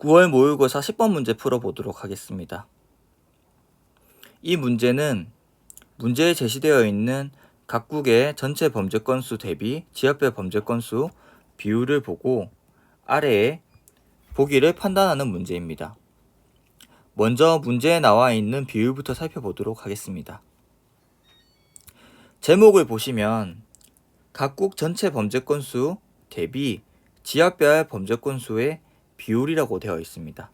9월 모의고사 10번 문제 풀어보도록 하겠습니다. 이 문제는 문제에 제시되어 있는 각국의 전체 범죄 건수 대비 지역별 범죄 건수 비율을 보고 아래에 보기를 판단하는 문제입니다. 먼저 문제에 나와 있는 비율부터 살펴보도록 하겠습니다. 제목을 보시면 각국 전체 범죄 건수 대비 지역별 범죄 건수의 비율이라고 되어 있습니다.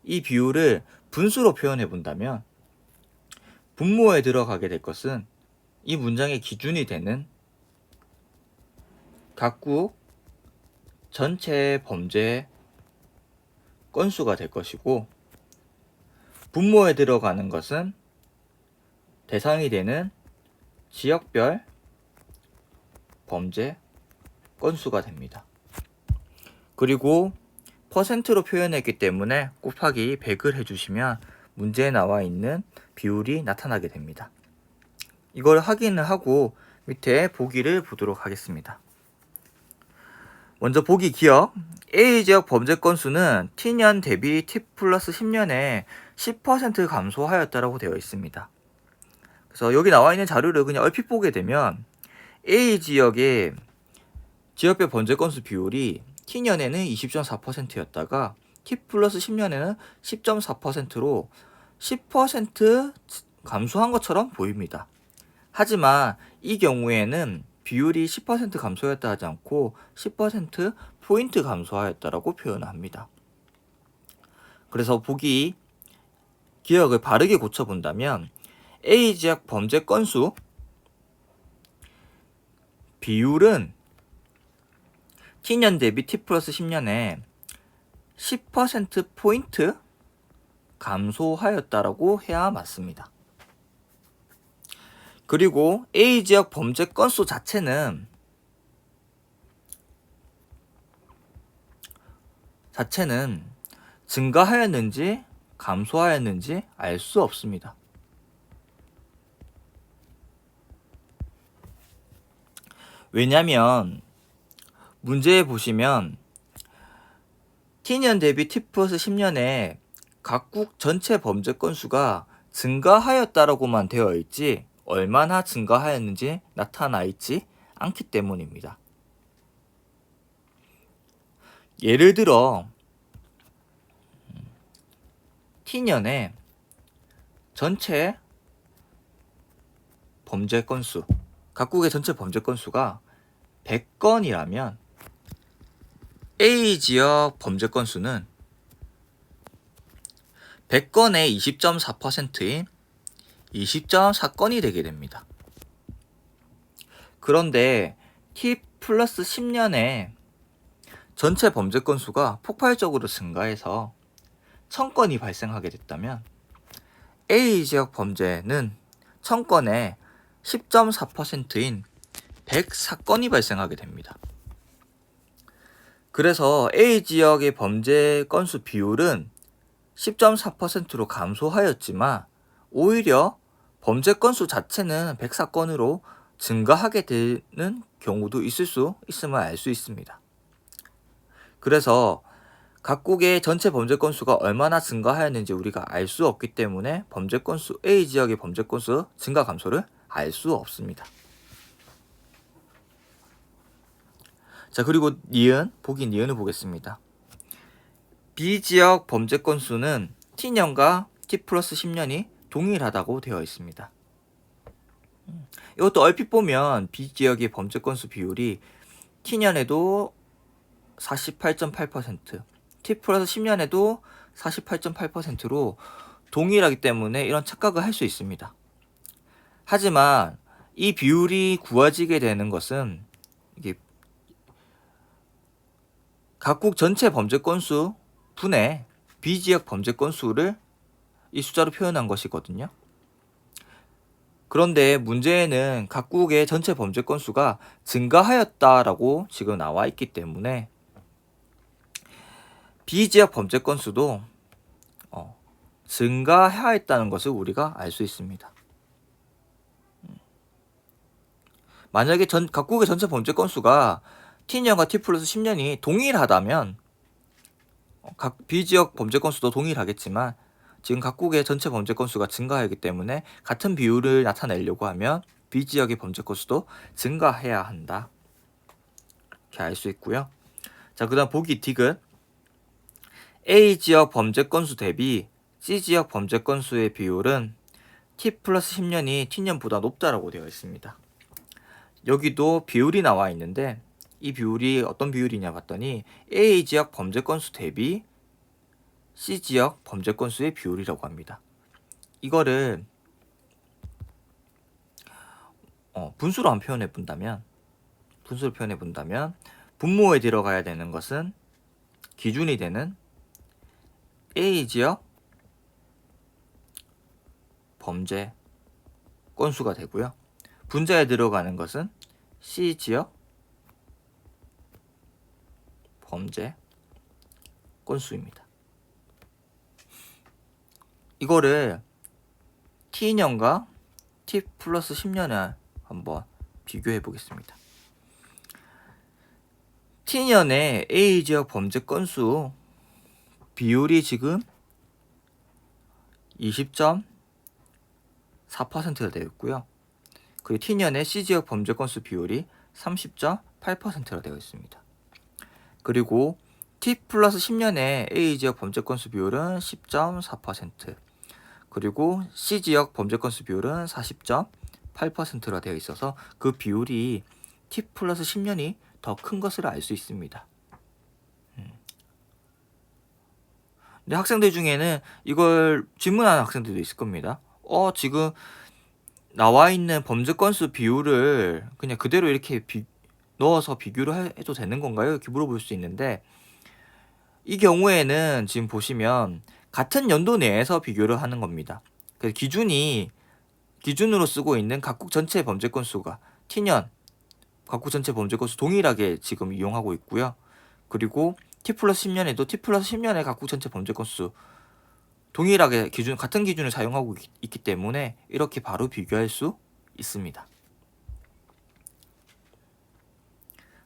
이 비율을 분수로 표현해 본다면 분모에 들어가게 될 것은 이 문장의 기준이 되는 각국 전체 범죄 건수가 될 것이고, 분모에 들어가는 것은 대상이 되는 지역별 범죄 건수가 됩니다. 그리고 퍼센트로 표현했기 때문에 곱하기 100을 해주시면 문제에 나와 있는 비율이 나타나게 됩니다. 이걸 확인을 하고 밑에 보기를 보도록 하겠습니다. 먼저 보기 기억. A지역 범죄 건수는 T년 대비 T 플러스 10년에 10% 감소하였다라고 되어 있습니다. 그래서 여기 나와 있는 자료를 그냥 얼핏 보게 되면 A지역의 지역별 범죄 건수 비율이 T년에는 20.4%였다가 T 플러스 10년에는 10.4%로 10% 감소한 것처럼 보입니다. 하지만 이 경우에는 비율이 10% 감소했다 하지 않고 10% 포인트 감소하였다라고 표현합니다. 그래서 보기 기억을 바르게 고쳐본다면 A지역 범죄 건수 비율은 T년 대비 T 플러스 10년에 10%포인트 감소하였다라고 해야 맞습니다. 그리고 A지역 범죄 건수 자체는 증가하였는지 감소하였는지 알 수 없습니다. 왜냐면 문제에 보시면 T년 대비 T 플러스 10년에 각국 전체 범죄 건수가 증가하였다라고만 되어 있지 얼마나 증가하였는지 나타나 있지 않기 때문입니다. 예를 들어 T년에 전체 범죄 건수, 각국의 전체 범죄 건수가 100건이라면 A지역 범죄 건수는 100건의 20.4%인 20.4건이 되게 됩니다. 그런데 T 플러스 10년에 전체 범죄 건수가 폭발적으로 증가해서 1000건이 발생하게 됐다면 A지역 범죄는 1000건에 10.4%인 104건이 발생하게 됩니다. 그래서 A지역의 범죄 건수 비율은 10.4%로 감소하였지만 오히려 범죄 건수 자체는 104건으로 증가하게 되는 경우도 있음을 알 수 있습니다. 그래서 각국의 전체 범죄 건수가 얼마나 증가하였는지 우리가 알 수 없기 때문에 범죄 건수 A지역의 범죄 건수 증가 감소를 알 수 없습니다. 자, 그리고 니은을 보겠습니다. B지역 범죄 건수는 T년과 T 플러스 10년이 동일하다고 되어 있습니다. 이것도 얼핏 보면 B지역의 범죄 건수 비율이 T년에도 48.8%, T 플러스 10년에도 48.8%로 동일하기 때문에 이런 착각을 할 수 있습니다. 하지만 이 비율이 구워지게 되는 것은 이게 각국 전체 범죄 건수 분의 B지역 범죄 건수를 이 숫자로 표현한 것이거든요. 그런데 문제에는 각국의 전체 범죄 건수가 증가하였다라고 지금 나와 있기 때문에 B지역 범죄 건수도 증가하였다는 것을 우리가 알 수 있습니다. 만약에 각국의 전체 범죄 건수가 T년과 T 플러스 10년이 동일하다면 각 비지역 범죄 건수도 동일하겠지만 지금 각국의 전체 범죄 건수가 증가하기 때문에 같은 비율을 나타내려고 하면 비지역의 범죄 건수도 증가해야 한다. 이렇게 알 수 있고요. 자, 그다음 보기 디귿. A지역 범죄 건수 대비 C지역 범죄 건수의 비율은 T 플러스 10년이 T년보다 높다라고 되어 있습니다. 여기도 비율이 나와 있는데 이 비율이 어떤 비율이냐 봤더니 A지역 범죄 건수 대비 C지역 범죄 건수의 비율이라고 합니다. 이거를 분수로 한번 표현해 본다면 분모에 들어가야 되는 것은 기준이 되는 A지역 범죄 건수가 되고요. 분자에 들어가는 것은 C지역 범죄 건수입니다. 이거를 T년과 T 플러스 10년을 한번 비교해 보겠습니다. T년의 A지역 범죄 건수 비율이 지금 20.4%가 되어 있고요. 그리고 T년의 C지역 범죄 건수 비율이 30.8%가 되어 있습니다. 그리고 T 플러스 10년의 A지역 범죄 건수 비율은 10.4%, 그리고 C지역 범죄 건수 비율은 40.8%가 되어 있어서 그 비율이 T 플러스 10년이 더 큰 것을 알 수 있습니다. 근데 학생들 중에는 이걸 질문하는 학생들도 있을 겁니다. 지금 나와 있는 범죄 건수 비율을 그냥 그대로 이렇게 넣어서 비교를 해도 되는 건가요? 이렇게 물어볼 수 있는데, 이 경우에는 지금 보시면 같은 연도 내에서 비교를 하는 겁니다. 그래서 기준으로 쓰고 있는 각국 전체 범죄 건수가 T년 각국 전체 범죄 건수 동일하게 지금 이용하고 있고요. 그리고 T 플러스 10년에도 T 플러스 10년의 각국 전체 범죄 건수 동일하게 같은 기준을 사용하고 있기 때문에 이렇게 바로 비교할 수 있습니다.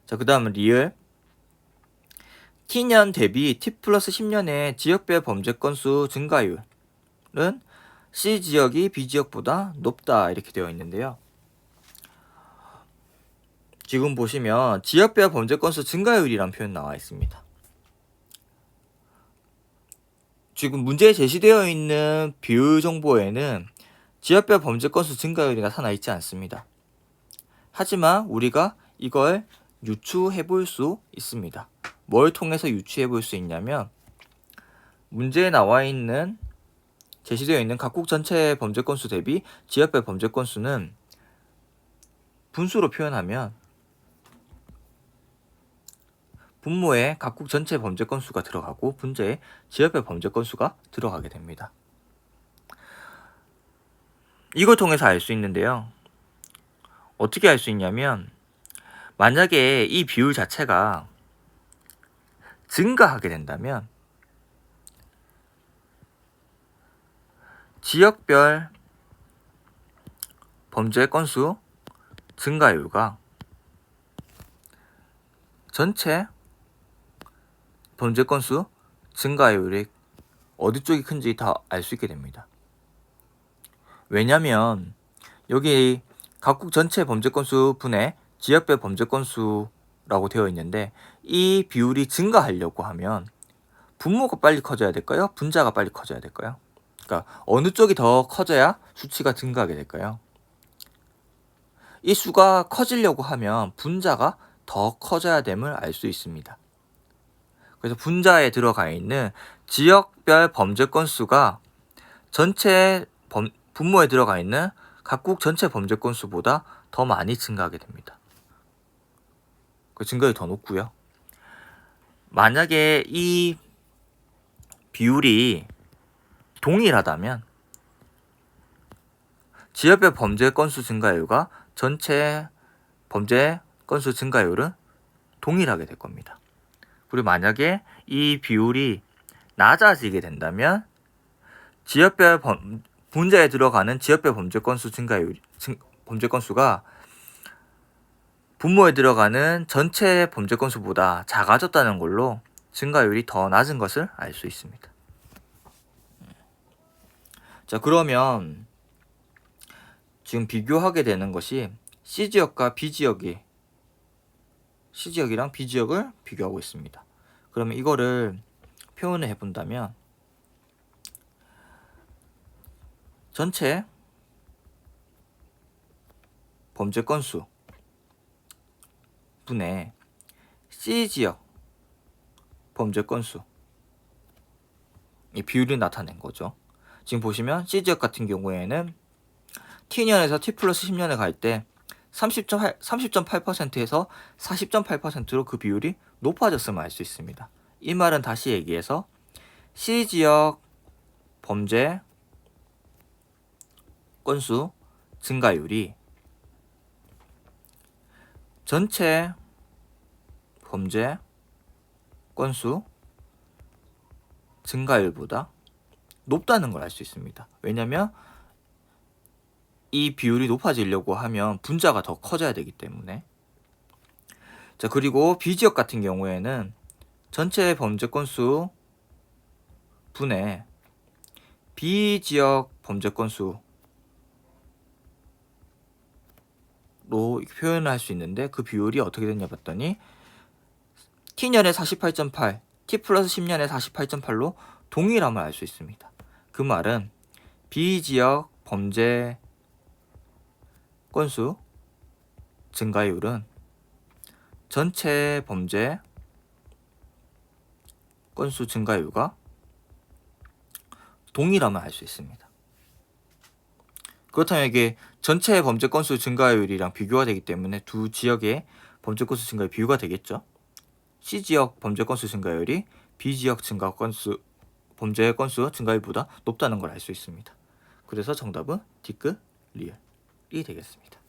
자, 그 다음은 리을. T년 대비 T 플러스 10년의 지역별 범죄 건수 증가율은 C지역이 B지역보다 높다 이렇게 되어 있는데요. 지금 보시면 지역별 범죄 건수 증가율이라는 표현 나와 있습니다. 지금 문제에 제시되어 있는 비율 정보에는 지역별 범죄 건수 증가율이 나타나 있지 않습니다. 하지만 우리가 이걸 유추해 볼 수 있습니다. 뭘 통해서 유추해 볼 수 있냐면, 문제에 나와 있는 제시되어 있는 각국 전체 범죄 건수 대비 지역별 범죄 건수는 분수로 표현하면 분모에 각국 전체 범죄 건수가 들어가고 분자에 지역별 범죄 건수가 들어가게 됩니다. 이걸 통해서 알 수 있는데요. 어떻게 알 수 있냐면, 만약에 이 비율 자체가 증가하게 된다면 지역별 범죄 건수 증가율과 전체 범죄 건수 증가율이 어디 쪽이 큰지 다 알 수 있게 됩니다. 왜냐면 여기 각국 전체 범죄 건수 분의 지역별 범죄 건수라고 되어 있는데, 이 비율이 증가하려고 하면 분모가 빨리 커져야 될까요? 분자가 빨리 커져야 될까요? 그러니까 어느 쪽이 더 커져야 수치가 증가하게 될까요? 이 수가 커지려고 하면 분자가 더 커져야 됨을 알 수 있습니다. 그래서 분자에 들어가 있는 지역별 범죄 건수가 전체 분모에 들어가 있는 각국 전체 범죄 건수보다 더 많이 증가하게 됩니다. 그 증가율이 더 높고요. 만약에 이 비율이 동일하다면 지역별 범죄 건수 증가율과 전체 범죄 건수 증가율은 동일하게 될 겁니다. 그리고 만약에 이 비율이 낮아지게 된다면 지역별 분자에 들어가는 지역별 범죄 건수 범죄 건수가 분모에 들어가는 전체 범죄 건수보다 작아졌다는 걸로 증가율이 더 낮은 것을 알 수 있습니다. 자, 그러면 지금 비교하게 되는 것이 C지역과 C지역이랑 B지역을 비교하고 있습니다. 그러면 이거를 표현을 해본다면 전체 범죄 건수 분의 C지역 범죄 건수, 이 비율이 나타낸 거죠. 지금 보시면 C지역 같은 경우에는 T년에서 T 플러스 10년에 갈 때 30.8%에서 40.8%로 그 비율이 높아졌음을 알 수 있습니다. 이 말은 다시 얘기해서 C지역 범죄 건수 증가율이 전체 범죄 건수 증가율보다 높다는 걸 알 수 있습니다. 왜냐하면 이 비율이 높아지려고 하면 분자가 더 커져야 되기 때문에. 자, 그리고 B지역 같은 경우에는 전체 범죄 건수 분의 B지역 범죄 건수로 표현을 할 수 있는데, 그 비율이 어떻게 됐냐 봤더니 T년에 48.8, T 플러스 10년에 48.8로 동일함을 알 수 있습니다. 그 말은 B지역 범죄 건수 증가율은 전체 범죄 건수 증가율과 동일함을 알 수 있습니다. 그렇다면 이게 전체 범죄 건수 증가율이랑 비교가 되기 때문에 두 지역의 범죄 건수 증가율 비교가 되겠죠. C지역 범죄 건수 증가율이 B지역 범죄 건수 증가율보다 높다는 걸 알 수 있습니다. 그래서 정답은 D급 리을이 되겠습니다.